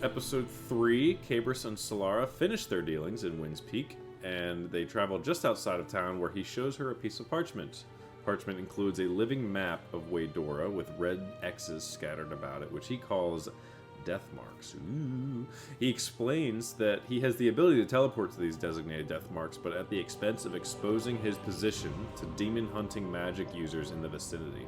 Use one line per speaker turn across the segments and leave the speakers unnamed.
Episode 3, Cabris and Solara finish their dealings in Wind's Peak, and they travel just outside of town where he shows her a piece of parchment. Parchment includes a living map of Waydora with red X's scattered about it, which he calls death marks. Ooh. He explains that he has the ability to teleport to these designated death marks, but at the expense of exposing his position to demon-hunting magic users in the vicinity.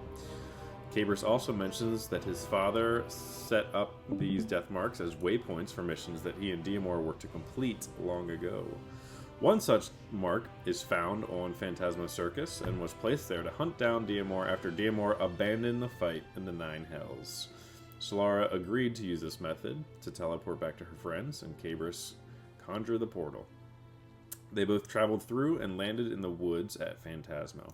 Cabris also mentions that his father set up these death marks as waypoints for missions that he and Diamor were to complete long ago. One such mark is found on Phantasma Circus and was placed there to hunt down Diamor after Diamor abandoned the fight in the Nine Hells. Solara agreed to use this method to teleport back to her friends, and Cabris conjured the portal. They both traveled through and landed in the woods at Phantasmo.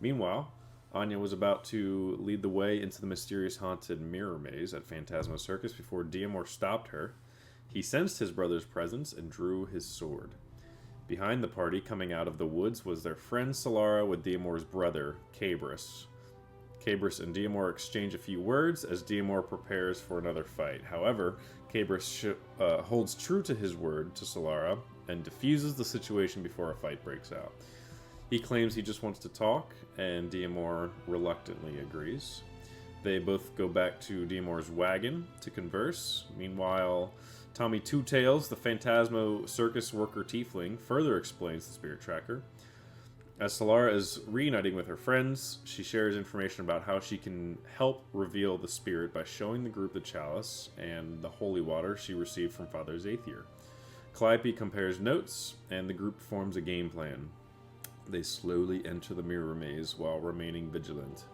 Meanwhile, Anya was about to lead the way into the mysterious haunted mirror maze at Phantasmo Circus before Diamor stopped her. He sensed his brother's presence and drew his sword. Behind the party, coming out of the woods, was their friend Solara with Diamor's brother, Cabris. Cabris and Diamor exchange a few words as Diamor prepares for another fight. However, Cabris holds true to his word to Solara and diffuses the situation before a fight breaks out. He claims he just wants to talk, and Diamor reluctantly agrees. They both go back to Diamor's wagon to converse. Meanwhile, Tommy Two Tails, the Phantasmo Circus worker tiefling, further explains the spirit tracker. As Solara is reuniting with her friends, she shares information about how she can help reveal the spirit by showing the group the chalice and the holy water she received from Father Zathir. Calliope compares notes, and the group forms a game plan. They slowly enter the mirror maze while remaining vigilant.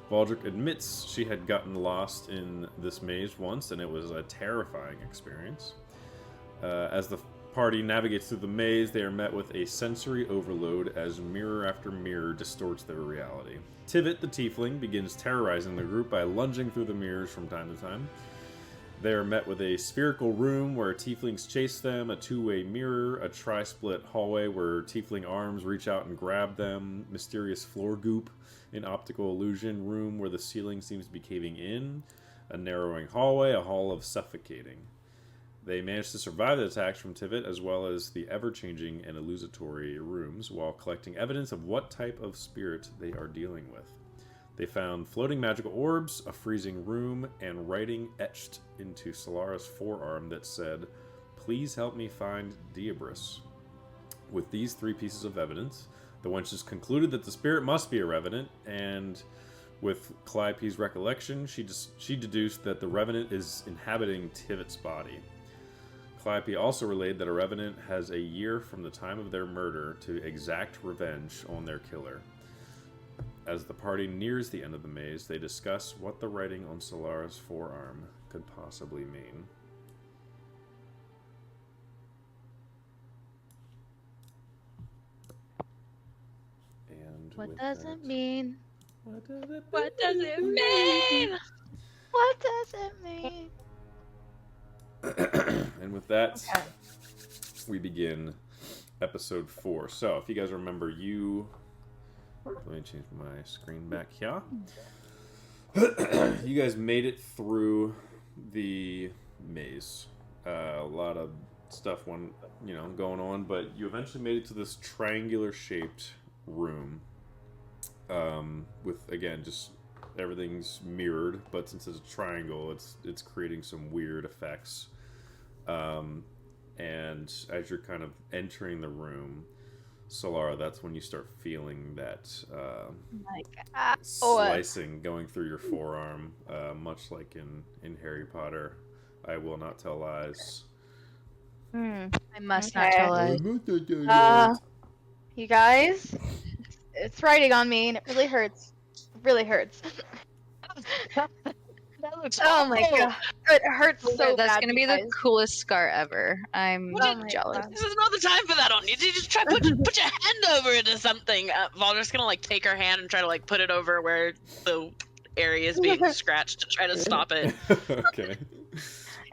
Valdrick admits she had gotten lost in this maze once, and it was a terrifying experience. As the party navigates through the maze, they are met with a sensory overload as mirror after mirror distorts their reality. Tivit, the tiefling, begins terrorizing the group by lunging through the mirrors from time to time. They are met with a spherical room where tieflings chase them, a two-way mirror, a tri-split hallway where tiefling arms reach out and grab them, mysterious floor goop, an optical illusion room where the ceiling seems to be caving in, a narrowing hallway, a hall of suffocating. They manage to survive the attacks from Tivit as well as the ever-changing and illusory rooms while collecting evidence of what type of spirit they are dealing with. They found floating magical orbs, a freezing room, and writing etched into Solara's forearm that said, "Please help me find Diabris." With these three pieces of evidence, the Wenches concluded that the spirit must be a Revenant, and with Calliope's recollection, she deduced that the Revenant is inhabiting Tivit's body. Calliope also relayed that a Revenant has a year from the time of their murder to exact revenge on their killer. As the party nears the end of the maze, they discuss what the writing on Solara's forearm could possibly mean. And
what does it mean?
What does it mean?
What does it mean? What does it mean?
And with that, we begin episode 4. So, if you guys remember, let me change my screen back here. You guys made it through the maze. A lot of stuff going on, but you eventually made it to this triangular-shaped room. With, again, just everything's mirrored, but since it's a triangle, it's creating some weird effects. And as you're kind of entering the room, Solara, that's when you start feeling that slicing going through your forearm, much like in Harry Potter. I will not tell lies.
I must not tell lies. You guys, it's writing on me, and it really hurts. It really hurts. Oh my god, it hurts so bad.
That's gonna be the coolest scar ever. I'm jealous.
This is not the time for that on you. You just try put your hand over it or something. Valdra's gonna take her hand and try to put it over where the area is being scratched to try to stop it.
Okay.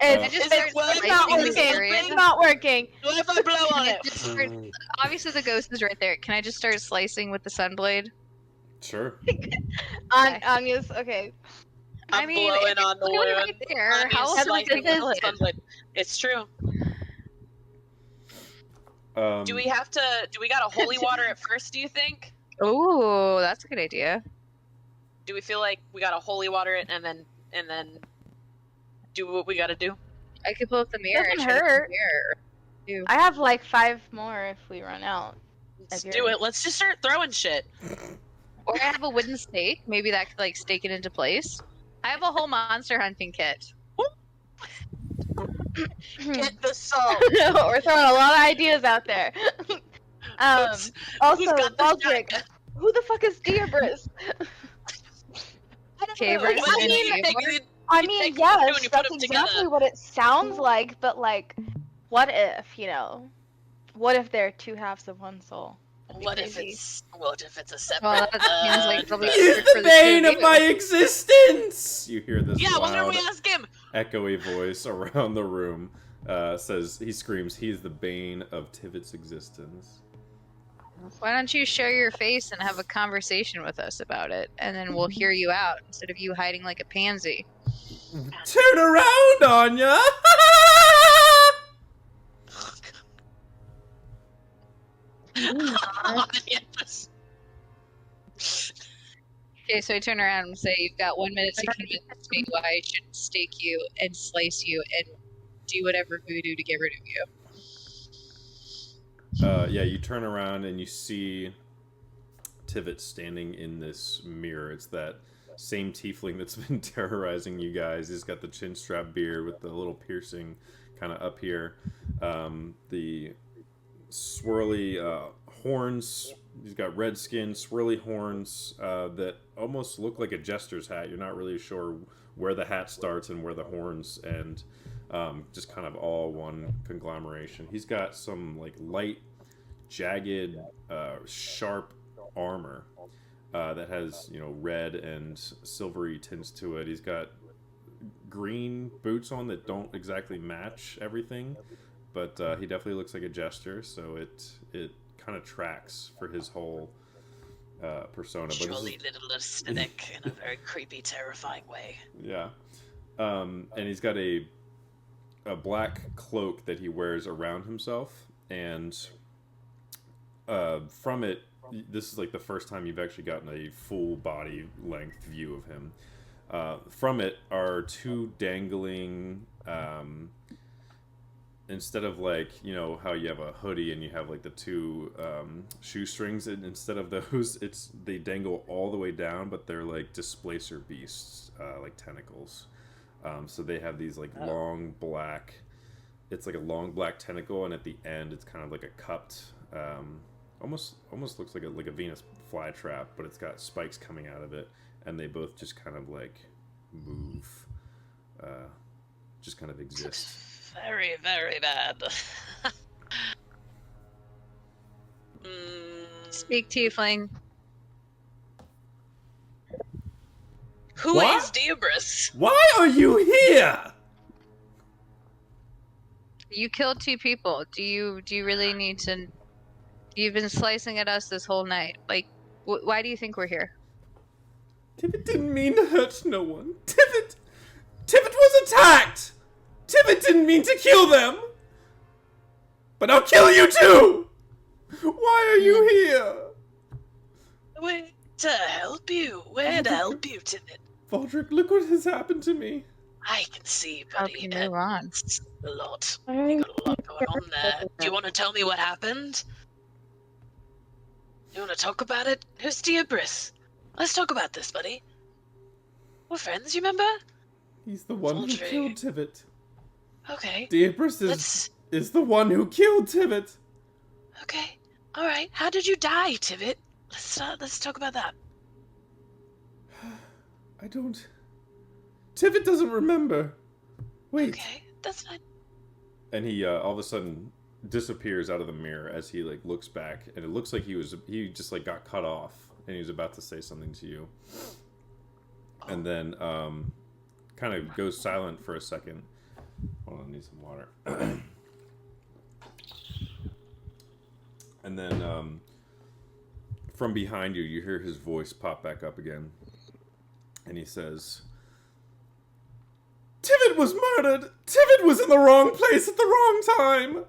It's not working. It's not working.
What if I blow on it?
Obviously, the ghost is right there. Can I just start slicing with the sunblade?
Sure.
Anya's okay.
I'm blowing on the wound.
Right there. How else
am I gonna kill it?
It's true. Do we got a holy water at first, do you think?
Oh, that's a good idea.
Do we feel like we got to holy water it and then do what we got to do?
I could pull up the mirror.
Doesn't
and show you the
hurt.
mirror.
I have like 5 more if we run out.
Let's do it. Let's just start throwing shit.
Or I have a wooden stake. Maybe that could like stake it into place. I have a whole monster hunting kit.
Get the salt.
We're throwing a lot of ideas out there. Also,
got the
Baldric,
shotgun?
who the fuck is Diabris?
Okay,
What
versus
do you
Diabris.
think?
I
You
mean,
take what you do and
yes,
you put
that's
them
exactly
together.
what it sounds like, but like, what if, you know? What if they're 2 halves of one soul? That'd be
What if
crazy.
it's a separate?
Well, that seems like probably
He's
good for
the
the
bane
two
of my existence! You hear this
yeah. Why don't
loud,
we ask him?
echoey voice around the room. He screams, he's the bane of Tivit's existence.
Why don't you show your face and have a conversation with us about it, and then we'll hear you out instead of you hiding like a pansy.
Turn around, Anya!
Yes.
Okay, so I turn around and say, "You've got 1 minute to convince me why I shouldn't stake you and slice you and do whatever voodoo to get rid of you."
Yeah, you turn around and you see Tivit standing in this mirror. It's that same tiefling that's been terrorizing you guys. He's got the chin strap beard with the little piercing kind of up here. The swirly horns. He's got red skin, swirly horns that almost look like a jester's hat. You're not really sure where the hat starts and where the horns end. Just kind of all one conglomeration. He's got some like light, jagged, sharp armor that has, you know, red and silvery tints to it. He's got green boots on that don't exactly match everything, but he definitely looks like a jester, so it kind of tracks for his whole persona. But
Surely little aesthetic in a very creepy, terrifying way.
yeah, and he's got a black cloak that he wears around himself, and from it, this is like the first time you've actually gotten a full body length view of him. From it are 2 dangling, instead of like, you know, how you have a hoodie and you have like the 2 shoestrings, and instead of those, they dangle all the way down, but they're like displacer beasts, like tentacles. So they have these like long black, it's like a long black tentacle, and at the end it's kind of like a cupped, almost looks like a Venus flytrap, but it's got spikes coming out of it, and they both just kind of like move, just kind of exist.
Very, very bad.
Speak, tiefling.
Who
What?
is Diabris?
Why are you here?
You killed 2 people. Do you really need to? You've been slicing at us this whole night. Like, why do you think we're here?
Tivit didn't mean to hurt no one. Tivit was attacked! Tivit didn't mean to kill them! But I'll kill you too! Why are you here?
Where to help you? Where to help you, Tivit?
Valdric, look what has happened to me.
I can see,
How
buddy.
can you move on?
It's a lot. You got a lot going on there. Do you want to tell me what happened? You want to talk about it? Who's Diabris? Let's talk about this, buddy. We're friends, you remember?
He's the one who
Valdric.
killed Tivit.
Okay.
Diabris is the one who killed Tivit.
Okay. All right. How did you die, Tivit? Let's talk about that.
I don't... Tivit doesn't remember. Wait.
Okay, that's fine.
And he all of a sudden disappears out of the mirror as he like looks back, and it looks like he just like got cut off, and he was about to say something to you, and then kind of goes silent for a second. Hold on, I need some water. And then from behind you, you hear his voice pop back up again, and he says, Tivit was murdered! Tivit was in the wrong place at the wrong time!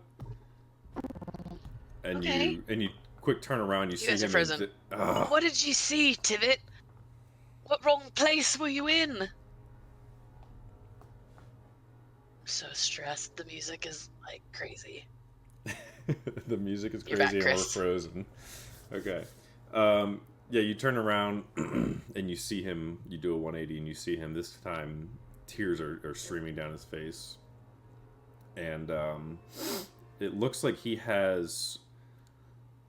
And
Okay.
you quick turn around, you see
guys are
him.
frozen. What did you see, Tivit? What wrong place were you in? I'm so stressed. The music is like crazy.
The music is
You're
crazy
back,
and we're
Chris.
frozen. Okay. Yeah, you turn around and you see him. You do a 180 and you see him. This time, tears are streaming down his face. And it looks like he has...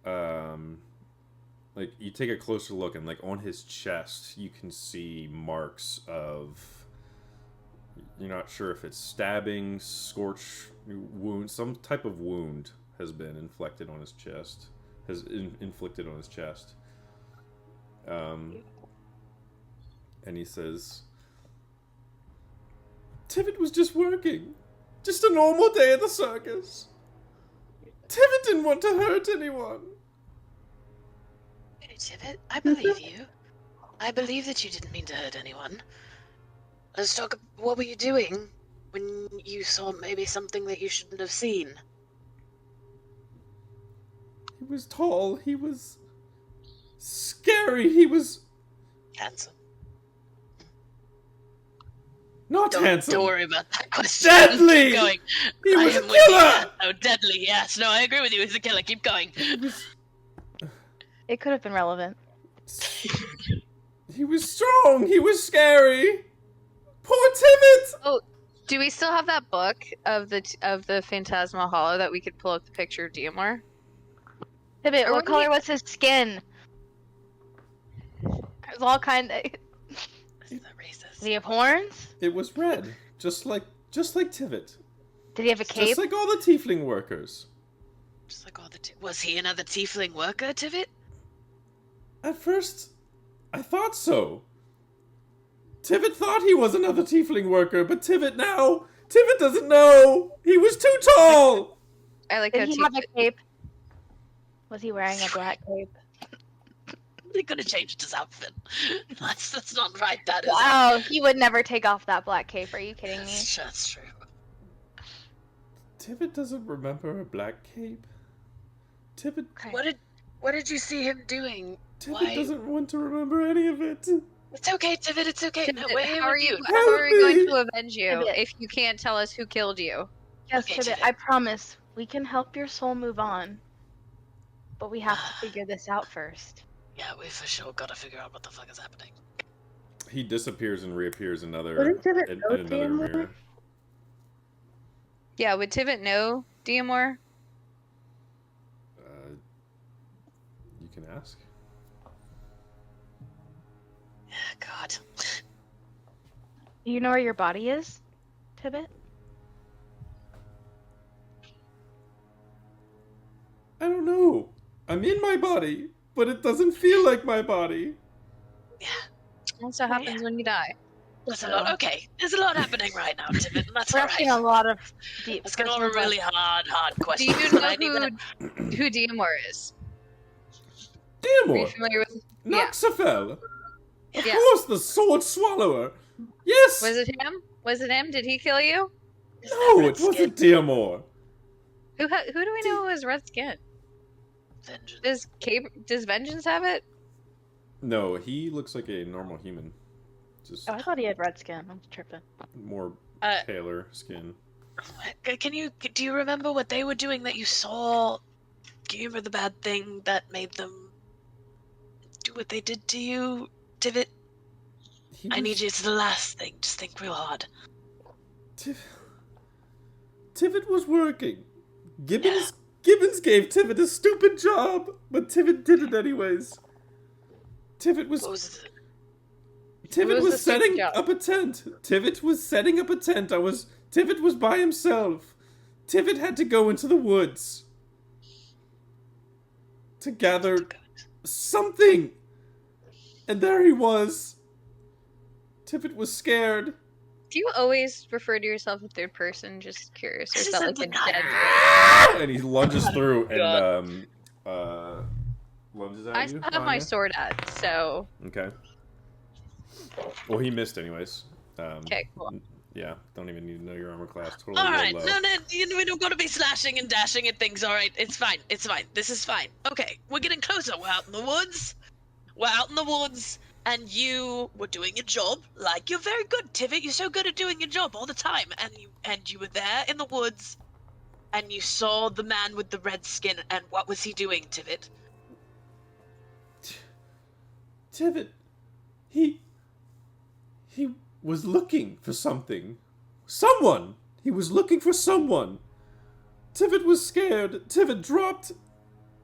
like, you take a closer look and, like, on his chest, you can see marks of... You're not sure if it's stabbing, scorch, wound, some type of wound has been inflicted on his chest. Inflicted on his chest. And he says, Tivit was just working. Just a normal day at the circus. Tivit didn't want to hurt anyone.
Hey, Tivit, I believe you. I believe that you didn't mean to hurt anyone. Let's talk. What were you doing when you saw maybe something that you shouldn't have seen?
He was tall. He was scary. He was
Handsome.
not handsome.
Don't worry about that question.
Deadly!
Keep going.
He
I
was a
am with you.
killer.
Oh, deadly. Yes. No, I agree with you. He's a killer. Keep going.
It could have been relevant.
He was strong. He was scary. Poor Tivit.
Oh, do we still have that book of the Phantasmal Hollow that we could pull up the picture of Diamor?
Pivot,
Or
what
what do
color
you-
was his skin? There's all kind of...
Is that racist?
Did he have horns?
It was red, just like Tivit.
Did he have a cape?
Just like all the tiefling workers.
Just like all the. Was he another tiefling worker, Tivit?
At first, I thought so. Tivit thought he was another tiefling worker, but Tivit doesn't know. He was too tall.
I like
Did
that
he
too.
have a cape? Was he wearing a black cape?
They could have changed his outfit. That's not right. That is.
Wow, he would never take off that black cape. Are you kidding me?
That's true.
Tivit doesn't remember a black cape. Tivit
What did you see him doing?
Tivit doesn't want to remember any of it.
It's okay, Tivit. It's okay. No, we're here
How are
with
you?
you.
How are we going
Help
to avenge you
Pivot.
if you can't tell us who killed you?
Yes,
Okay,
Pivot,
Tivit.
I promise. We can help your soul move on. But we have to figure this out first.
Yeah, we for sure gotta figure out what the fuck is happening.
He disappears and reappears in
Wouldn't Tivit
in
know
another
Diamor?
mirror.
Yeah, would Tivit know Diamor?
You can ask.
God.
Do you know where your body is, Pivot?
I don't know. I'm in my body, but it doesn't feel like my body.
Yeah,
That's what happens when you die.
there's a lot. Okay, there's a lot happening right now, Tivit, and that's
We're
all
asking a
right.
lot of deep
Asking all
personal
really hard
Do
questions.
you
but
know
I need to-
who Diamor is? Are you
Diamor,
familiar with? Yeah.
Noxafel. Of
Yeah.
course, the sword swallower. Yes.
Was it him? Was it him? Did he kill you?
Is that
No,
red
it wasn't
skin?
Diamor.
Who do we know has red skin?
Vengeance.
Does Vengeance have it?
No, he looks like a normal human. Just
Oh, I thought he had red skin. I'm tripping.
more
Uh,
paler skin.
Do you remember what they were doing that you saw? Do you remember the bad thing that made them do what they did to you, Tivit?
He
I
was-
need you. It's the last thing. Just think real hard.
Tivit was working. Gibbons gave Tivit a stupid job, but Tivit did it anyways. Tivit was
What was it?
Tivit
What was
was
the stupid
setting
job?
up a tent. Tivit was setting up a tent. Tivit was by himself. Tivit had to go into the woods to gather something. And there he was. Tivit was scared.
Do you always refer to yourself in third person? Just curious. Or is that like a dead?
And he lunges through and lunges at
I
you.
still have my
Anya.
sword out, so
Okay. Well, he missed anyways.
okay, cool.
Yeah, don't even need to know your armor class. Totally
All right,
low.
no, we don't gotta be slashing and dashing at things. All right, it's fine. This is fine. Okay, we're getting closer. We're out in the woods. And you were doing your job like you're very good, Tivit. You're so good at doing your job all the time. And you were there in the woods, and you saw the man with the red skin. And what was he doing, Tivit?
Tivit, he was looking for something. Someone! He was looking for someone. Tivit was scared. Tivit dropped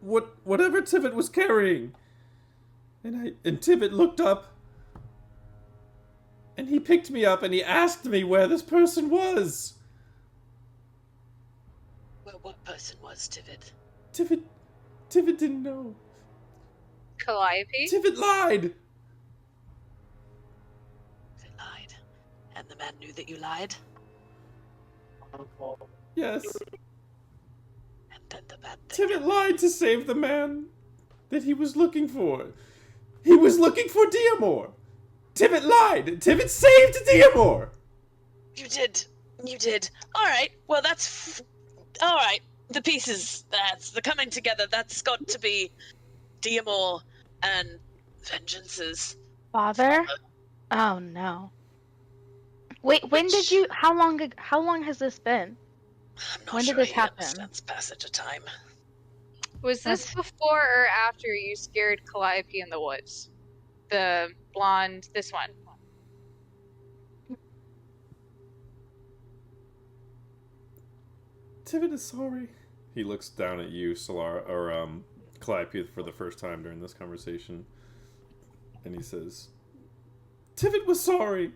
whatever Tivit was carrying. And Tivit looked up. And he picked me up and he asked me where this person was.
Well, what person was Tivit?
Tivit didn't know.
Calliope?
Tivit lied!
Tivit lied. And the man knew that you lied?
Yes.
And then the bad thing
Tivit lied to save the man that he was looking for. He was looking for Diamor. Tivit lied. Tivit saved Diamor.
You did. Alright, well alright. The pieces, the coming together, that's got to be Diamor and Vengeance's.
Father? Oh no. Wait, how long has this been?
I'm not
When
sure
did this
he
happen?
understands passage of time.
Was this before or after you scared Calliope in the woods? The blonde, this one.
Tivit is sorry. He looks down at you, Solara, or Calliope, for the first time during this conversation, and he says, "Tivit was sorry.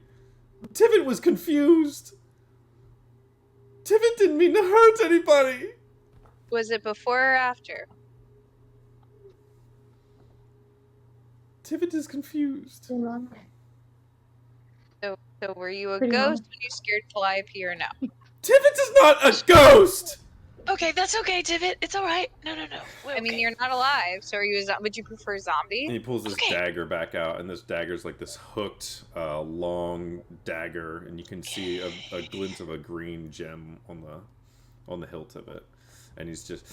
Tivit was confused. Tivit didn't mean to hurt anybody."
Was it before or after?
Tivit is confused.
So were you a ghost when you scared Calliope or no?
Tivit is not a ghost!
Okay, that's okay, Tivit. It's alright. No.
I mean, you're not alive, so are you would you prefer zombie?
And he pulls this dagger back out, and this dagger's like this hooked, long dagger, and you can see a glint of a green gem on the hilt of it. And he's just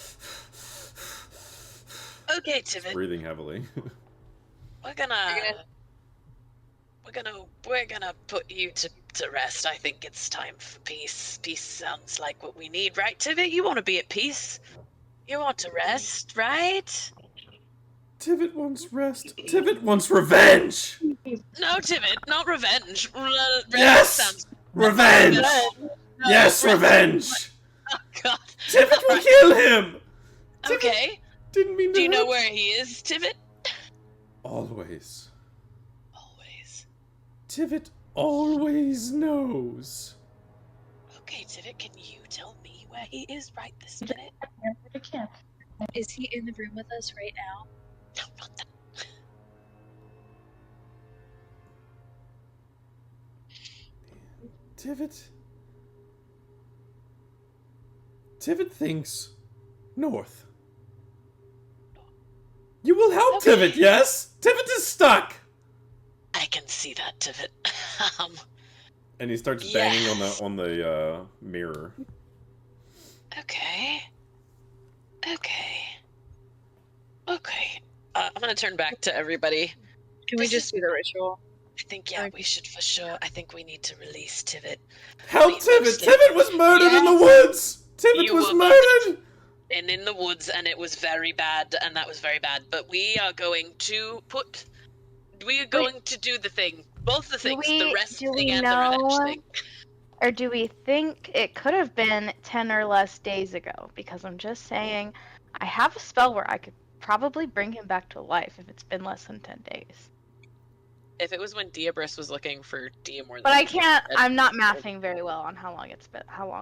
okay, Tivit.
breathing heavily.
We're gonna put you to rest. I think it's time for peace. Peace sounds like what we need, right, Tivit? You want to be at peace. You want to rest, right?
Tivit wants rest. Tivit wants revenge!
No, Tivit, not revenge.
Yes! Revenge! Yes, revenge!
Oh, God.
Tivit will kill him! Tivit
Okay.
didn't mean to
Do you know
hurt.
where he is, Tivit?
Always.
Always.
Tivit always knows.
Okay, Tivit, can you tell me where he is right this minute?
I can't.
Is he in the room with us right now?
No, not that.
Tivit thinks north. You will help
Okay.
Tivit, yes? Tivit is stuck!
I can see that, Tivit.
And he starts banging
Yes.
on the mirror.
Okay. I'm gonna turn back to everybody.
Can we
This
just
is-
do the ritual?
I think, yeah, we should for sure. I think we need to release Tivit.
Help Tivit!
mostly-
Tivit was murdered in the
Yes.
woods! Tivit
You
was
were
murdered!
And in the woods, and it was very bad, and that was very bad. But we are going to to do the thing. Both the things, the rest
do
thing
we
and the revenge
know-
thing.
Or do we think it could have been 10 or less days ago? Because I'm just saying, I have a spell where I could probably bring him back to life if it's been less than 10 days.
If it was when Diabris was looking for Diamor,
But I can't, I'm not mathing very well on how long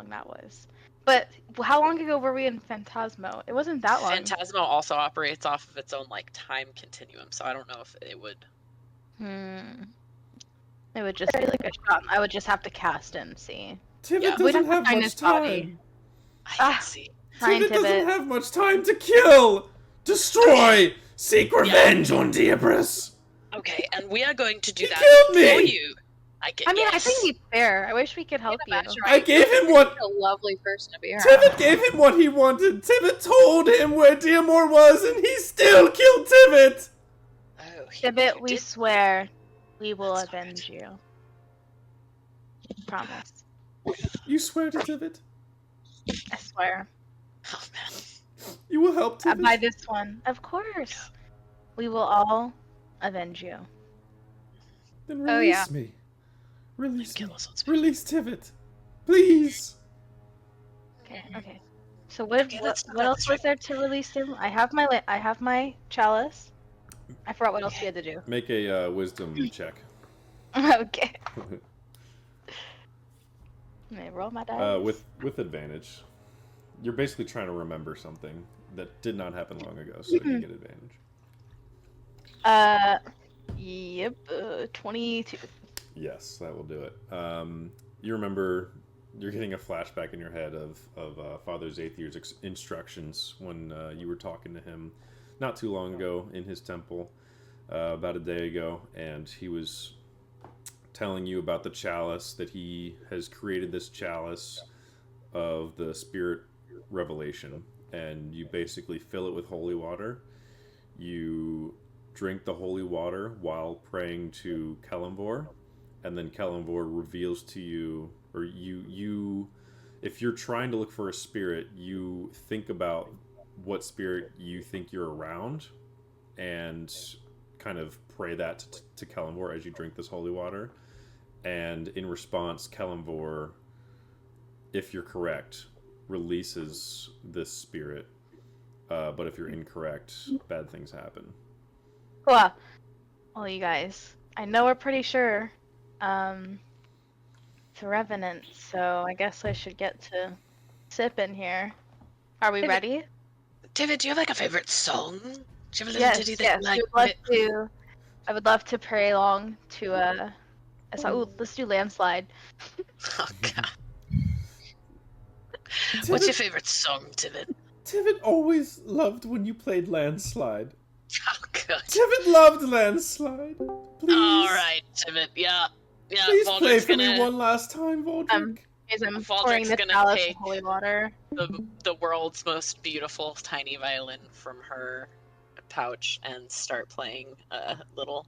that was. But how long ago were we in Phantasmo? It wasn't that long.
Phantasmo also operates off of its own time continuum, so I don't know if it would.
It would just be like a shot. I would just have to cast and see.
Tivit
Yeah.
We'd
doesn't
have to
have
find
much
his body.
time.
I
Ah.
can see.
Fine,
Tivit doesn't
Tivit.
have much time to kill, destroy, seek revenge on Diabris.
Okay, and we are going to do
He
that
killed
for
me!
you.
I mean, I think he's fair. I wish we could help you.
I gave him what...
A lovely person to be around.
Tivit gave him what he wanted. Tivit told him where Diamor was, and he still killed Tivit!
Oh,
Tibbet, we swear we will avenge you. Promise.
You swear to Tivit?
I swear.
Oh, man.
You will help Tivit?
By this one. Of course. We will all avenge you.
Then
Oh,
release
yeah.
me. Release me.
Kill us on speed.
Release Tivit. Please.
Okay. So what else was there to release him? I have my chalice. I forgot what else we had to do.
Make a wisdom check.
Okay. Let me roll my dice.
With advantage. You're basically trying to remember something that did not happen long ago, so you get advantage.
Yep. 22.
Yes, that will do it. You remember, you're getting a flashback in your head of Father's 8th year's instructions when you were talking to him not too long ago in his temple, about a day ago, and he was telling you about the chalice, that he has created this chalice of the spirit revelation, and you basically fill it with holy water. You drink the holy water while praying to Kelemvor, and then Kelemvor reveals to you, or you if you're trying to look for a spirit, you think about what spirit you think you're around and kind of pray that to Kelemvor as you drink this holy water. And in response, Kelemvor, if you're correct, releases this spirit. But if you're incorrect, bad things happen.
Cool. Well, you guys, I know we're pretty sure it's a Revenant, so I guess I should get to sipping here. Are we ready?
David, do you have like a favorite song? Do you have a little
Yes,
ditty that
yes.
you like?
I would love to pray along to let's do Landslide.
Oh god. What's your favorite song, Tivit?
Tivit always loved when you played Landslide.
Oh god.
Tivit loved Landslide. Please.
Alright, Tivit, yeah. Yeah,
Please
Valdrick's
play for
gonna,
me one last time, Valdrick.
As I'm
Valdrick's
pouring this
gonna
chalice
take
of holy water.
the world's most beautiful tiny violin from her pouch and start playing a little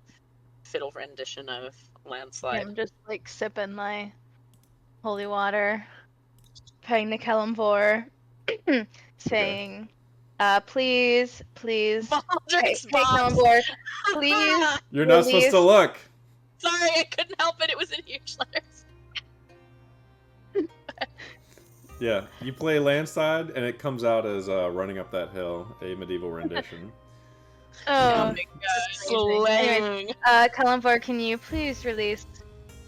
fiddle rendition of Landslide.
I'm just like sipping my holy water, praying to Kelemvor, saying, please,
Valdrick's
hey,
bombs.
Kelemvor, please.
You're not supposed to look.
Sorry, I couldn't help it. It was in huge letters.
Yeah, you play Landslide, and it comes out as Running Up That Hill, a medieval rendition.
Oh,
my god. Slang.
Kelemvor, can you please release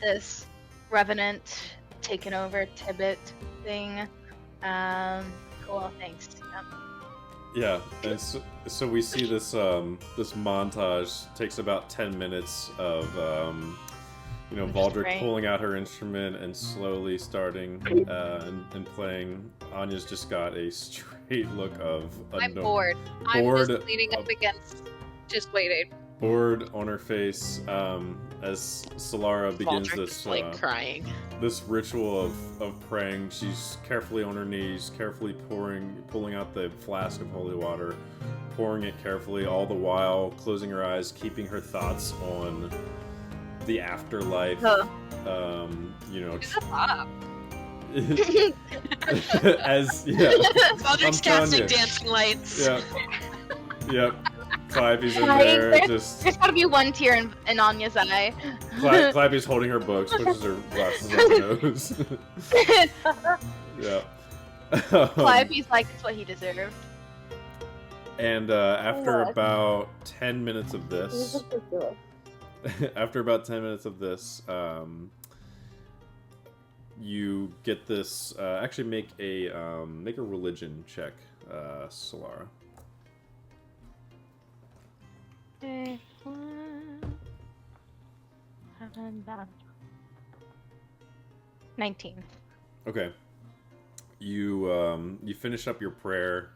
this Revenant taking over Tibet thing? Cool, thanks.
Yeah, and so we see this this montage takes about 10 minutes of Valdrick
praying.
pulling out her instrument and slowly starting and playing. Anya's just got a straight look of
I'm bored. I'm
bored
just leaning up against, just waiting.
bored on her face as Solara begins
Valdrick's like crying.
this ritual of praying. She's carefully on her knees, carefully pulling out the flask of holy water, pouring it carefully, all the while closing her eyes, keeping her thoughts on the afterlife.
Who's a pop?
As
Valdrick's
telling
casting
you.
dancing lights.
Yep. Clivey's in
Right,
there, just
There's gotta be one tear in Anya's eye.
Clivey's holding her books, pushes her glasses on her nose. Yeah.
Clivey's like, it's what he deserved.
And after about 10 minutes of this, you get this. Actually, make a religion check, Solara.
Okay. 19.
Okay. You finish up your prayer,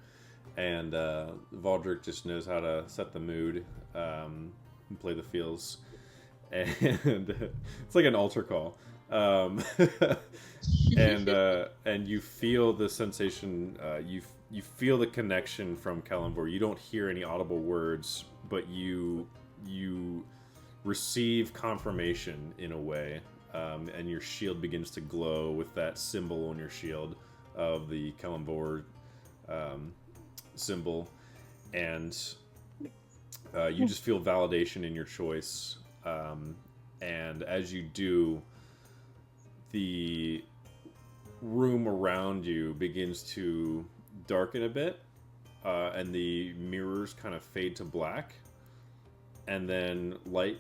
and Valdrick just knows how to set the mood and play the feels. and it's like an altar call. And you feel the sensation. You feel the connection from Kalimvor. You don't hear any audible words, but you receive confirmation in a way, and your shield begins to glow with that symbol on your shield of the Kalimvor symbol, and you just feel validation in your choice. And as you do, the room around you begins to darken a bit, and the mirrors kind of fade to black, and then light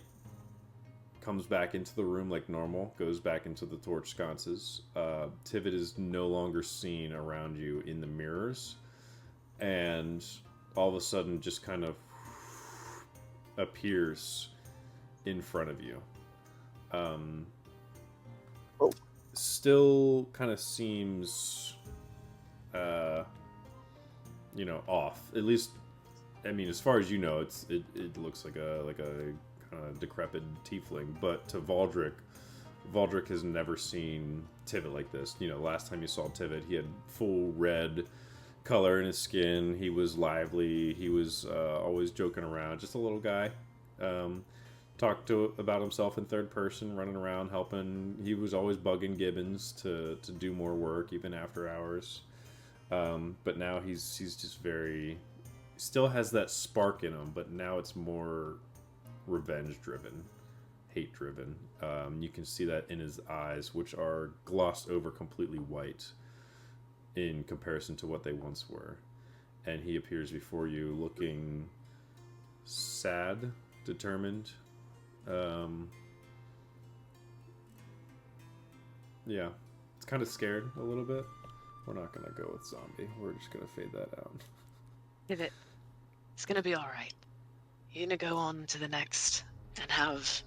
comes back into the room like normal, goes back into the torch sconces. Tivit is no longer seen around you in the mirrors, and all of a sudden just kind of appears in front of you. Still kind of seems, off. At least, I mean, as far as you know, it looks like a kind of decrepit tiefling. But to Valdric has never seen Tivit like this. Last time you saw Tivit, he had full red color in his skin. He was lively. He was always joking around. Just a little guy. Talked about himself in third person, running around, helping. He was always bugging Gibbons to do more work, even after hours. But now he's just still has that spark in him, but now it's more revenge-driven, hate-driven. You can see that in his eyes, which are glossed over completely white in comparison to what they once were. And he appears before you looking sad, determined. Yeah, it's kind of scared a little bit. We're not gonna go with zombie. We're just gonna fade that out.
Tivit, it's gonna be alright. You're gonna go on to the next and have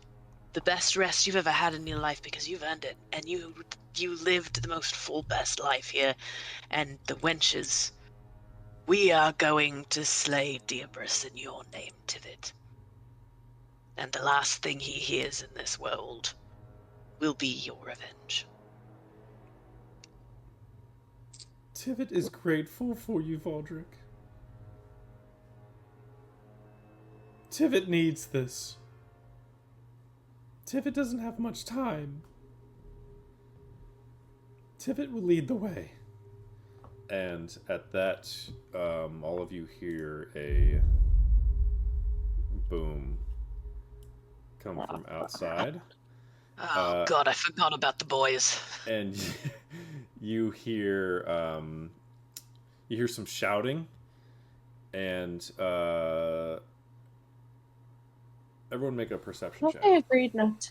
the best rest you've ever had in your life because you've earned it. And you lived the most full, best life here. And the wenches, we are going to slay Diabris in your name, Tivit. And the last thing he hears in this world will be your revenge.
Tivit is grateful for you, Valdric. Tivit needs this. Tivit doesn't have much time. Tivit will lead the way. And at that, all of you hear a boom come from outside.
Oh God, I forgot about the boys.
And you hear some shouting, and everyone make a perception check.
I agreed not.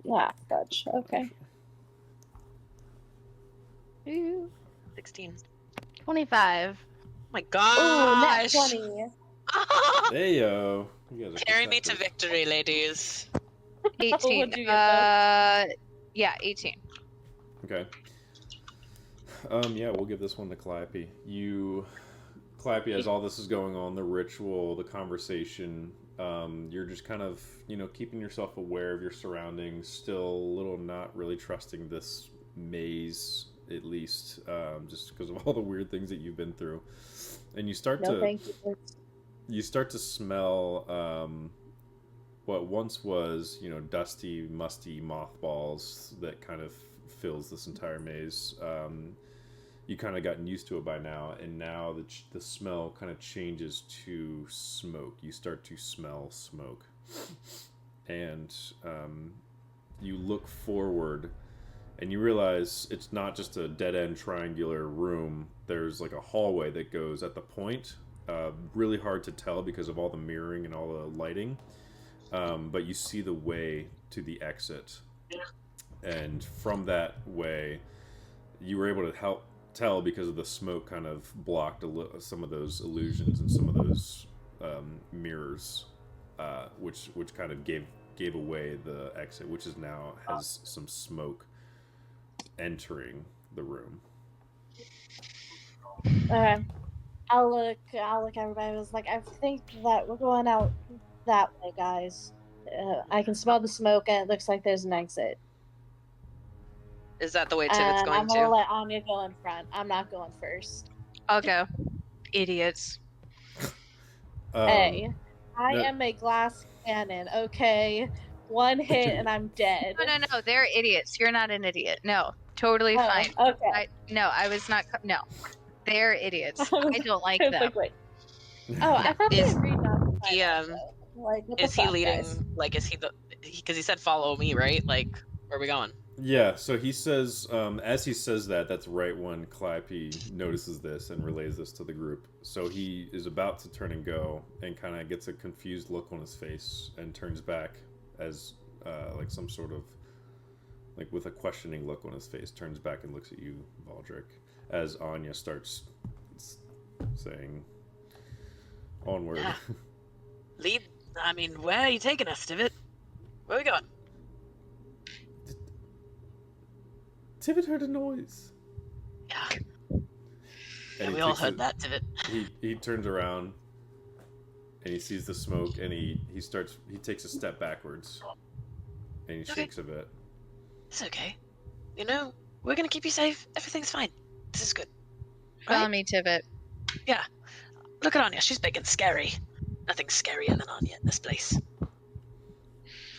Yeah, gotcha. Okay.
16.
25.
My
Oh, nat
gosh!
20.
Hey yo, you guys are
Carry me to
perceptive.
victory, ladies.
18.
What'd you get,
Yeah, 18.
Okay. Yeah, we'll give this one to Clappy. Clappy, as all this is going on, the ritual, the conversation, you're just kind of, keeping yourself aware of your surroundings, still a little not really trusting this maze, at least, just because of all the weird things that you've been through. And you start you start to smell what once was, dusty, musty mothballs that kind of fills this entire maze. You kind of gotten used to it by now, and now the smell kind of changes to smoke. You start to smell smoke. And you look forward, and you realize it's not just a dead-end triangular room. There's like a hallway that goes at the point. Really hard to tell because of all the mirroring and all the lighting. But you see the way to the exit. And from that way, you were able to tell because of the smoke kind of blocked some of those illusions and some of those mirrors, which kind of gave away the exit, which is now has some smoke entering the room.
Okay. I'll look at everybody. I was like, I think that we're going out that way, guys. I can smell the smoke, and it looks like there's an exit.
Is that the way Tivet's
And
going
I'm gonna
to?
let Anya go in front. I'm not going first.
I'll go. Idiots.
Hey, I
no-
am a glass cannon, okay? One hit and I'm dead.
No. They're idiots. You're not an idiot. No. Totally
Oh,
fine.
okay.
I was not. No. They're idiots. I don't like
I was
them.
like, wait. Oh, I thought they
Is
agreed not to fight
he,
us, though. Like, what the
Is he
fuck,
leading?
guys?
Like, is he the? Because he said follow me, right? Like, where are we going?
Yeah, so he says, as he says that, that's right when Calliope notices this and relays this to the group. So he is about to turn and go, and kind of gets a confused look on his face, and turns back as, like some sort of, like with a questioning look on his face, turns back and looks at you, Valdrick, as Anya starts saying, onward.
Yeah. Lead. I mean, where are you taking us, Tivet? Where are we going?
Tivet heard a noise.
Yeah.
And
Yeah,
he
we all
takes
heard that, Tivet.
He turns around and he sees the smoke, and he takes a step backwards and he
Okay.
shakes a bit.
It's okay. You know, we're gonna keep you safe. Everything's fine. This is good.
Follow me, Tivit.
Yeah. Look at Anya. She's big and scary. Nothing's scarier than Anya in this place.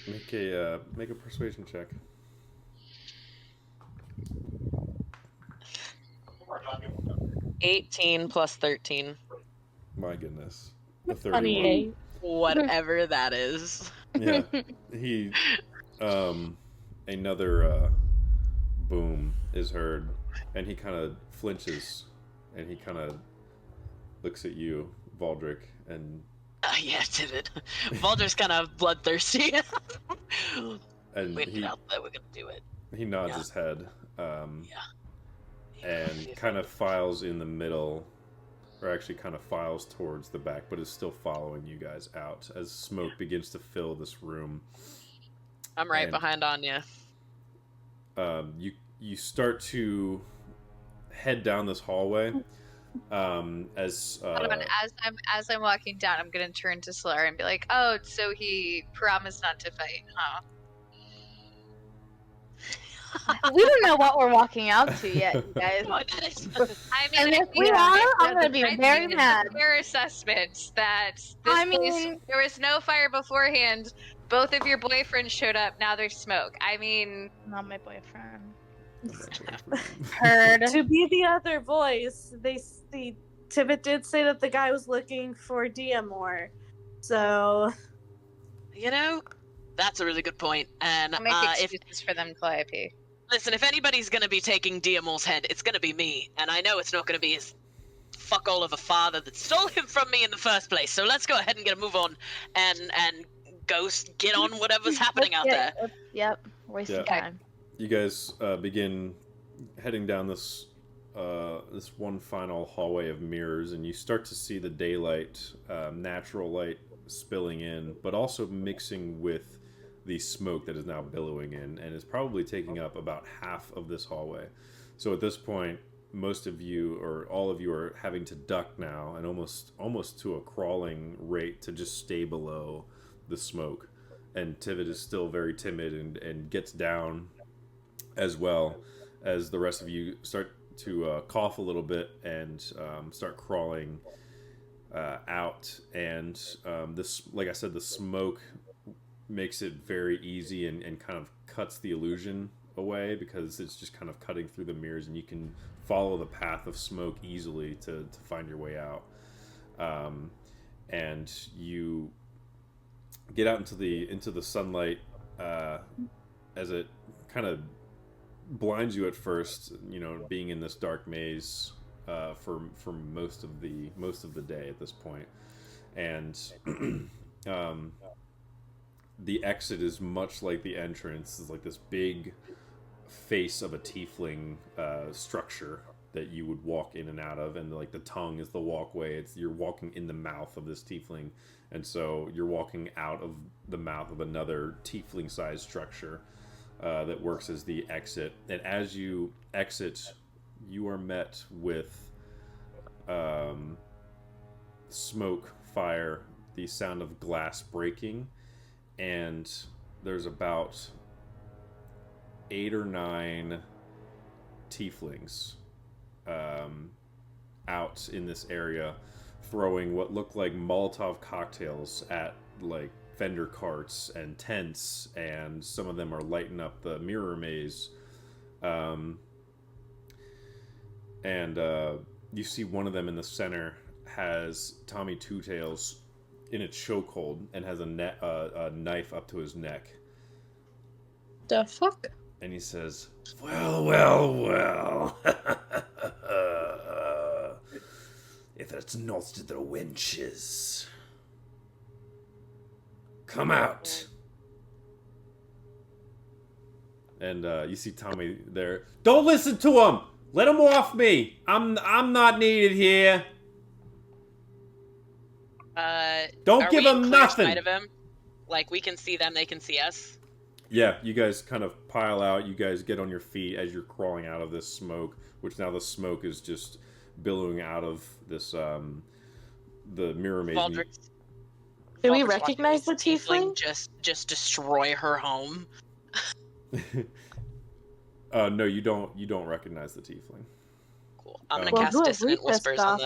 Make a persuasion check.
18 plus 13.
My goodness, a 31.
28.
Whatever that is.
Yeah, he another boom is heard, and he kind of flinches, and he kind of looks at you, Valdrick, and
Yeah, Tivet. Valdrick's kind of bloodthirsty.
and
We get out there, we're gonna do it.
he nods
Yeah.
his head,
Yeah.
and kind of files in the middle, or actually kind of files towards the back, but is still following you guys out as smoke begins to fill this room.
I'm right
And-
behind Anya.
You start to head down this hallway. As
Hold on, as I'm walking down, I'm gonna turn to Solara and be like, "Oh, so he promised not to fight, huh?"
We don't know what we're walking out to yet, you guys.
I mean,
And if we
yeah,
are,
it
I'm gonna
doesn't-
be
I
very
think it's
mad.
a fair assessment that this
I
place,
mean-
there was no fire beforehand. Both of your boyfriends showed up. Now there's smoke. I mean,
Not my boyfriend.
Heard.
Heard.
To be the other voice, Tivet did say that the guy was looking for Diamor. So,
You know, that's a really good point. And
I'll make
if
excuses for them, Calliope.
listen, if anybody's gonna be taking Diamor's head, it's gonna be me. And I know it's not gonna be his fuck all of a father that stole him from me in the first place. So let's go ahead and get a move on and go get on whatever's happening out there.
Yep. Wasting
Yeah.
time.
You guys begin heading down this this one final hallway of mirrors, and you start to see the daylight, natural light spilling in, but also mixing with the smoke that is now billowing in, and is probably taking up about half of this hallway. So at this point, most of you, or all of you, are having to duck now, and almost to a crawling rate to just stay below the smoke. And Tivet is still very timid and gets down as well, as the rest of you start to cough a little bit and start crawling out. And this, like I said, the smoke makes it very easy and kind of cuts the illusion away, because it's just kind of cutting through the mirrors, and you can follow the path of smoke easily to find your way out. And you get out into the sunlight, as it kind of blinds you at first, you know, being in this dark maze for most of the day at this point. And the exit is much like the entrance. It's like this big face of a tiefling structure that you would walk in and out of, and like the tongue is the walkway. You're walking in the mouth of this tiefling, and so you're walking out of the mouth of another tiefling-sized structure that works as the exit. And as you exit, you are met with smoke, fire, the sound of glass breaking, and there's about 8 or 9 tieflings out in this area, throwing what look like Molotov cocktails at like vendor carts and tents, and some of them are lighting up the mirror maze. You see one of them in the center has Tommy Two Tails in a chokehold and has a knife up to his neck.
The fuck?
And he says, well. If it's not the wenches, come out. And you see Tommy there. Don't listen to him. Let him off me. I'm not needed here. Don't give him nothing.
Side of him? Like, we can see them, they can see us.
Yeah, you guys kind of pile out. You guys get on your feet as you're crawling out of this smoke, which now the smoke is just billowing out of this the mirror maze.
Do we recognize the tiefling?
Just destroy her home.
No, you don't recognize the tiefling.
Cool. I'm gonna cast Dissonant Whispers on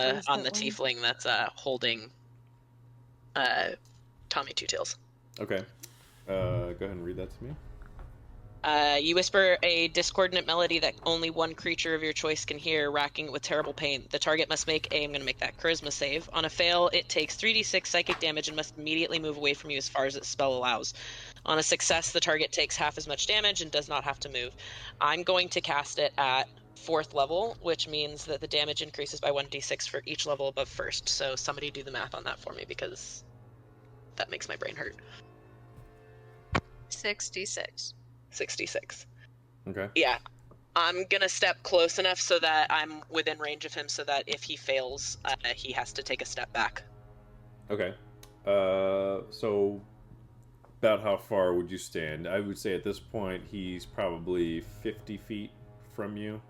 the tiefling that's holding Tommy Two Tails.
Okay. Go ahead and read that to me.
You whisper a discordant melody that only one creature of your choice can hear, racking it with terrible pain. The target must make I'm going to make that charisma save. On a fail, it takes 3d6 psychic damage and must immediately move away from you as far as its spell allows. On a success, the target takes half as much damage and does not have to move. I'm going to cast it at 4th level, which means that the damage increases by 1d6 for each level above 1st. So somebody do the math on that for me, because that makes my brain hurt.
66.
66.
Okay.
Yeah. I'm gonna step close enough so that I'm within range of him, so that if he fails, he has to take a step back.
Okay. So about how far would you stand? I would say at this point he's probably 50 feet from you,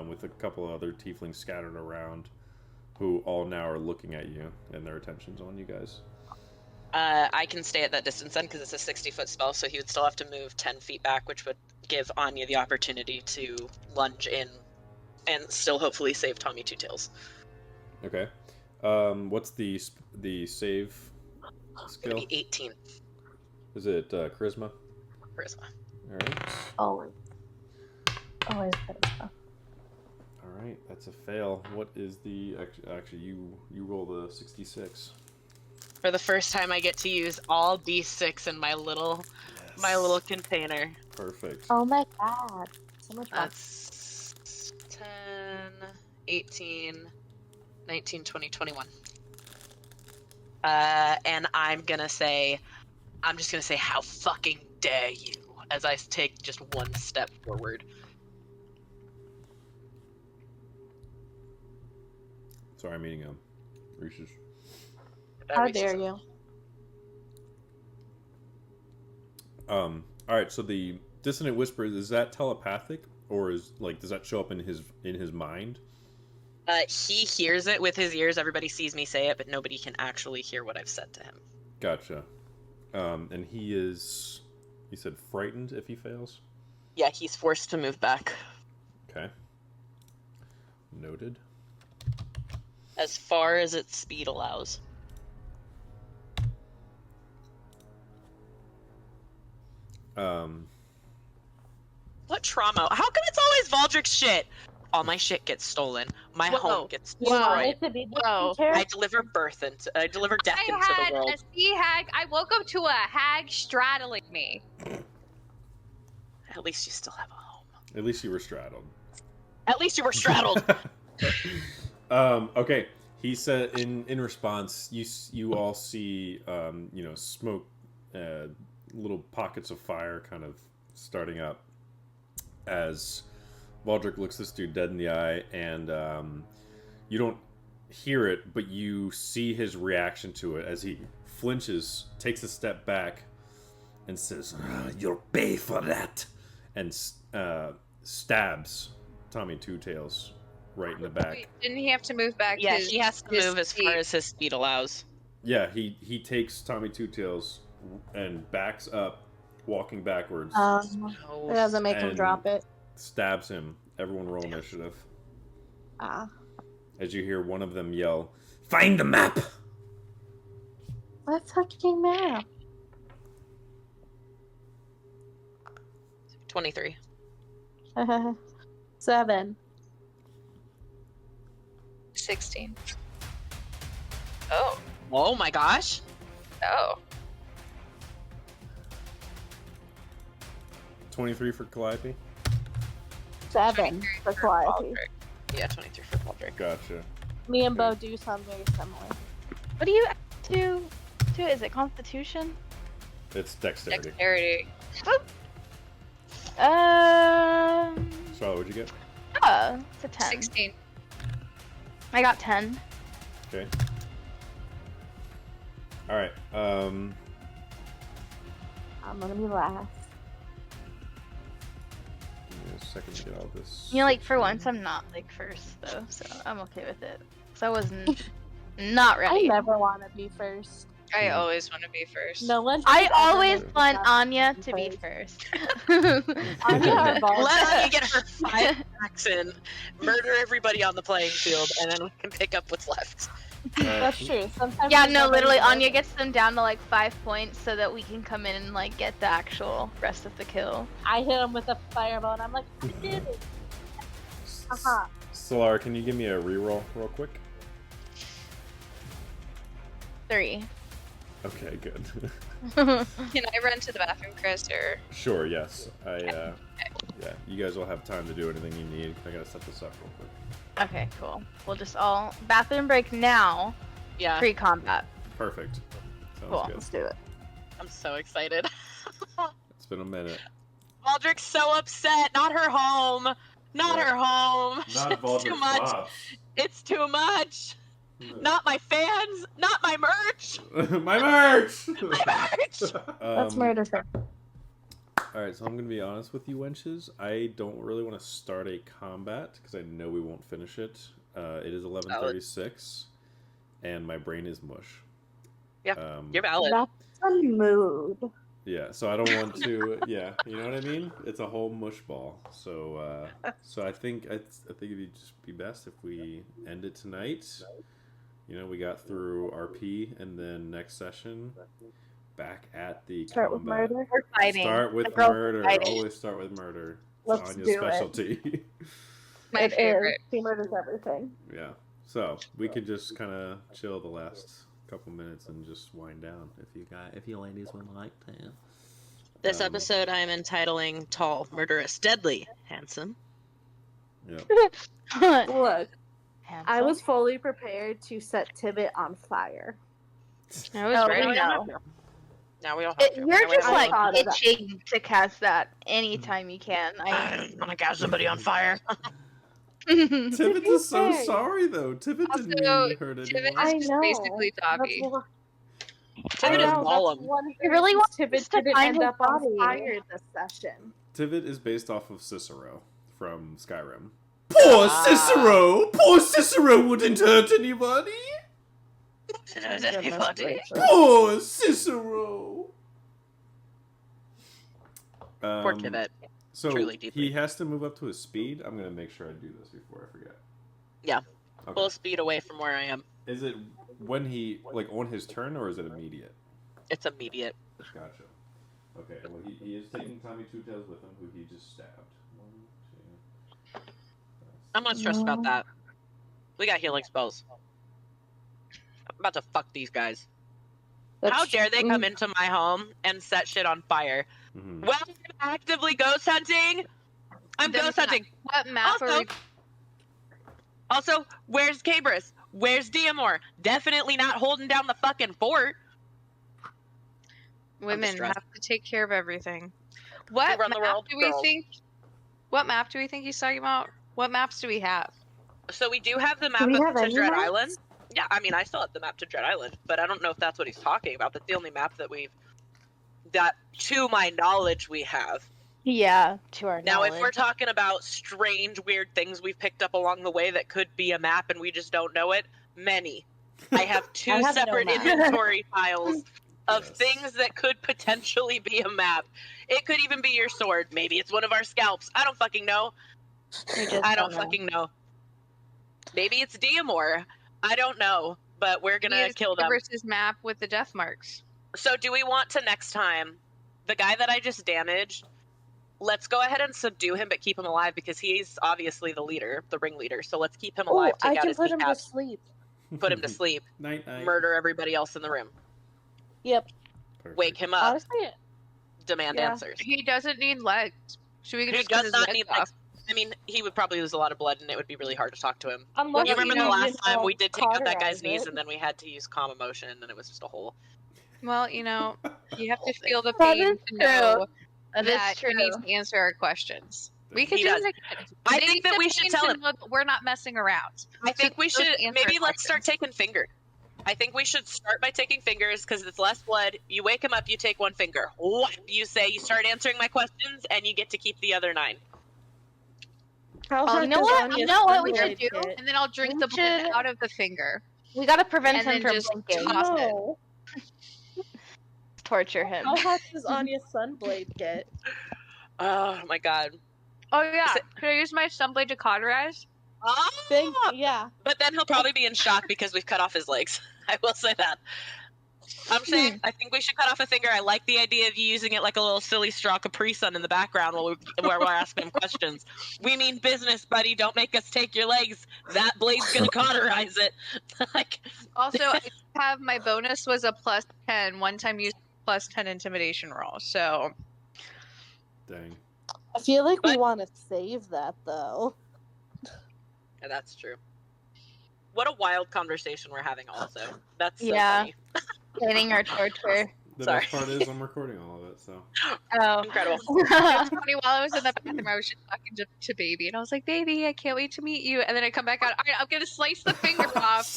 with a couple of other tieflings scattered around, who all now are looking at you, and their attention's on you guys.
I can stay at that distance then, because it's a 60-foot spell, so he would still have to move 10 feet back, which would give Anya the opportunity to lunge in and still hopefully save Tommy Two Tails.
Okay. What's the save skill?
It's gonna be 18.
Is it charisma?
Charisma.
Alright.
Always charisma.
Alright, that's a fail. What is the... Actually, you roll the 66.
For the first time, I get to use all D6 in my little container.
Perfect.
Oh my god. So much fun.
That's 10, 18, 19, 20, 21. And I'm just gonna say, how fucking dare you, as I take just one step forward.
Sorry, I'm eating Reese's.
How dare you?
Alright, so the dissonant whispers, is that telepathic, or does that show up in his mind?
He hears it with his ears. Everybody sees me say it, but nobody can actually hear what I've said to him.
Gotcha. And he is, you said, frightened if he fails?
Yeah, he's forced to move back.
Okay. Noted.
As far as its speed allows. What trauma? How come it's always Valdrick's shit? All my shit gets stolen. My home gets destroyed.
Whoa.
I deliver I deliver death into the world.
I had a sea hag. I woke up to a hag straddling me.
At least you still have a home.
At least you were straddled.
At least you were straddled.
Okay. He said in response, you all see smoke, little pockets of fire kind of starting up as Valdrick looks this dude dead in the eye, and you don't hear it, but you see his reaction to it as he flinches, takes a step back, and says, "You'll pay for that," and stabs Tommy Two Tails right in the back.
Wait, didn't he have to move back?
Yeah, he has to move as far as his speed allows.
Yeah, he takes Tommy Two Tails and backs up, walking backwards.
It doesn't make him
And-
drop it.
Stabs him. Everyone roll initiative.
Ah.
As you hear one of them yell, "Find the map!"
What fucking map?
23.
7.
16. Oh.
Oh my gosh.
Oh.
23 for Calliope.
7 for Calliope.
Yeah, 23 for Baldric.
Gotcha.
Me and Bo do sound very similar.
What do you do? Is it Constitution?
It's dexterity.
Dexterity.
Charlotte, what'd you get?
It's a 10.
16.
I got 10.
Okay. Alright,
I'm gonna be last.
give me a second to get all this.
You know, like, for once, I'm not, like, first, though, so I'm okay with it. So I wasn't not
I
ready.
never want to be first.
I always want to be first.
No one.
I
should ever
always
make
want
me
Anya to be first.
Anya or Baldric?
Let Anya get her 5 attacks in, murder everybody on the playing field, and then we can pick up what's left.
That's true. Sometimes
Yeah,
there's
no,
nobody
literally,
there.
Anya gets them down to like 5 points so that we can come in and like get the actual rest of the kill.
I hit him with a fireball, and I'm like, I did it. Haha.
Solar, can you give me a reroll real quick?
3.
Okay, good.
Can I run to the bathroom, Chris, or?
Sure, yes. Yeah, you guys will have time to do anything you need. I gotta set this up real quick.
Okay, cool. We'll just all bathroom break now.
Yeah,
Pre-combat.
Perfect. Sounds
Cool.
good.
Let's do it.
I'm so excited.
It's been a minute.
Baldric's so upset. Not her home. Not
What?
her home.
Not
It's too much. It's too much. Not my fans. Not my merch.
My merch!
My merch.
That's murder.
Alright, so I'm gonna be honest with you, wenches. I don't really want to start a combat because I know we won't finish it. It is 11:36, and my brain is mush.
Yeah, You're valid.
That's a mood.
Yeah, so I don't want to. Yeah, you know what I mean. It's a whole mush ball. So, I think it'd just be best if we end it tonight. You know, we got through RP, and then next session, back at the
Start with
combat.
murder.
We're fighting.
Start with
The girls are
murder.
fighting.
Always start with murder.
Let's
Anya's
do it.
specialty.
My
It is.
favorite.
She murders everything.
Yeah. So we could just kind of chill the last couple minutes and just wind down if you ladies would like to.
This episode I am entitling Tall, Murderous, Deadly, Handsome.
Yeah.
Look, I
Handsome.
was fully prepared to set Tivit on fire.
I was
Oh,
ready.
I
Now.
Now we all have to.
You're
Now we
just
all
like
have
thought of that.
itching to cast that anytime you can.
I want to catch somebody on fire.
Tivit
be
is so
fair-
sorry though. Tivit didn't
Also,
mean to hurt
Tivit
anyone.
I
is just
know.
basically Dobby.
That's why-
Tivit
I
is
know, that's
Gollum.
one of the
He really
reasons
wants
Tivit
to
didn't
find
end
his
up on
body.
fire this session.
Tivit is based off of Cicero from Skyrim. Poor Cicero! Poor Cicero wouldn't hurt anybody!
Anybody?
Poor Cicero!
Poor Tivit.
So
Truly deeply.
he has to move up to his speed. I'm gonna make sure I do this before I forget.
Yeah.
Okay.
Full speed away from where I am.
Is it when he like on his turn or is it immediate?
It's immediate.
Gotcha. Okay. Well, he is taking Tommy Two Tails with him, who he just stabbed. 1, 2.
I'm not stressed about that. We got healing spells. I'm about to fuck these guys. How dare they come into my home and set shit on fire?
Mm-hmm.
Well, I'm actively ghost hunting. I'm
Then
ghost hunting.
What map are
Also,
we?
Also, where's Cabris? Where's Diamor? Definitely not holding down the fucking fort.
Women
distressed.
have to take care of everything. What
run the
map
world,
do we
girls.
think? What map do we think he's talking about? What maps do we have?
So we do have the map
Do we have
to
any
Dread
maps?
Island. Yeah, I mean, I still have the map to Dread Island, but I don't know if that's what he's talking about. That's the only map that to my knowledge, we have.
Yeah, to our
Now,
knowledge.
if we're talking about strange, weird things we've picked up along the way that could be a map and we just don't know it, many. I have two
I have no
separate
map.
inventory files of
Yes.
things that could potentially be a map. It could even be your sword. Maybe it's one of our scalps. I don't fucking know.
We just
I don't
know.
fucking know. Maybe it's Diamor. I don't know. But we're gonna kill them.
Versus map with the death marks.
So do we want to next time, the guy that I just damaged, let's go ahead and subdue him but keep him alive because he's obviously the leader, the ringleader. So let's keep him
Oh,
alive,
I
take out
can
his
put him to
kneecap,
sleep.
put him to sleep,
Night night.
murder everybody else in the room,
Yep.
Perfect.
wake him up,
Honestly,
demand
yeah.
answers.
He doesn't need legs. Should we
He
just cut
does
his
not
legs
need
off?
legs. I mean, he would probably lose a lot of blood and it would be really hard to talk to him.
unless
You remember the last time we did take out that guy's
cauterize
knees
it.
and then we had to use calm emotion and it was just a whole...
Well, you have to
Whole thing.
feel the
That
pain
is
to
true.
know
That
that
is true.
he needs to answer our questions. We could
He
do
does.
it again.
I
They
think
need
that
the
we should
pain
tell
to
him.
know that we're not messing around.
I think we
So
should,
answer
maybe
our
let's start
questions.
taking fingers. I think we should start by taking fingers because it's less blood. You wake him up, you take one finger. What? You say you start answering my questions and you get to keep the other 9.
How
Oh,
hard
you know
does
what?
Anya's
You know what we
Sunblade
should do?
get?
And then I'll drink
We
the blood
should-
out of the finger.
We gotta prevent
And
him
then
from
just
blinking.
toss it.
No.
Torture him.
How hot does Anya's Sunblade get?
Oh my god.
Oh yeah.
Is it-
Could I use my sunblade to cauterize?
Yeah.
But then he'll probably be in shock because we've cut off his legs. I will say that. I'm saying, I think we should cut off a finger. I like the idea of you using it like a little silly straw Capri Sun in the background while we're asking him questions. We mean business, buddy. Don't make us take your legs. That blade's gonna cauterize it. Like,
Also, I have my bonus was a +10 one time use +10 intimidation roll. So
Dang.
I feel like we
But-
want to save that though.
yeah, that's true. What a wild conversation we're having. Also, that's so
Yeah.
funny.
Planning our torture.
The
Sorry.
best part is I'm recording all of it, so.
Oh.
Incredible.
it was funny while I was in the bathroom, I was just talking to baby, and I was like, "Baby, I can't wait to meet you." And then I come back out. All right, I'm gonna slice the finger off.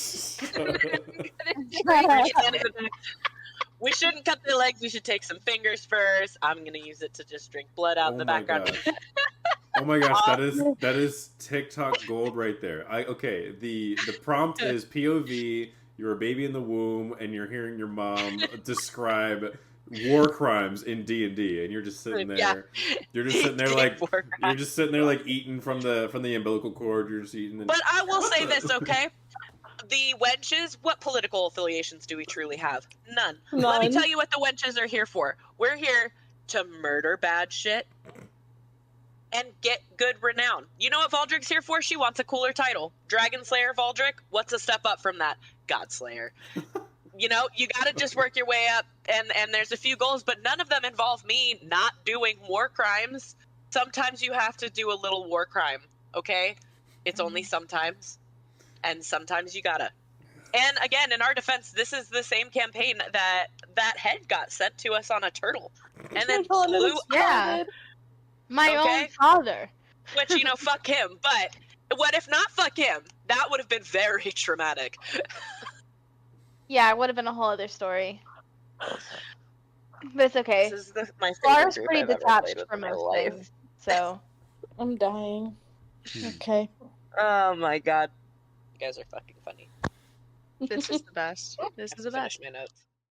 We shouldn't cut their legs. We should take some fingers first. I'm gonna use it to just drink blood out in the
my
background.
gosh. Oh my gosh, that is TikTok gold right there. Okay, the prompt is POV, you're a baby in the womb and you're hearing your mom describe war crimes in D&D and you're just sitting there.
Yeah.
You're just sitting there like
War
you're
crimes.
just sitting there like eating from the umbilical cord, you're just eating.
But I will say this, okay? The Wenches, what political affiliations do we truly have? None. Let me
None.
tell you what the Wenches are here for. We're here to murder bad shit and get good renown. You know what Valdrick's here for? She wants a cooler title. Dragon Slayer Valdrick, what's a step up from that? God Slayer. You know, you gotta just work your way up, and there's a few goals, but none of them involve me not doing war crimes. Sometimes you have to do a little war crime, okay? It's only sometimes. And sometimes you gotta. And again, in our defense, this is the same campaign that head got sent to us on a turtle. And then flew
Yeah. My
Okay.
own father.
which, you know, fuck him. But what if not fuck him? That would have been very traumatic.
Yeah, it would have been a whole other story. But it's okay.
This is my favorite
Lara's
group
pretty
I've ever
detached
played with
from
in my
most
life.
things. So
I'm dying. Okay.
Oh my god. You guys are fucking funny.
This is the best. This is the
Finish
best.
my notes.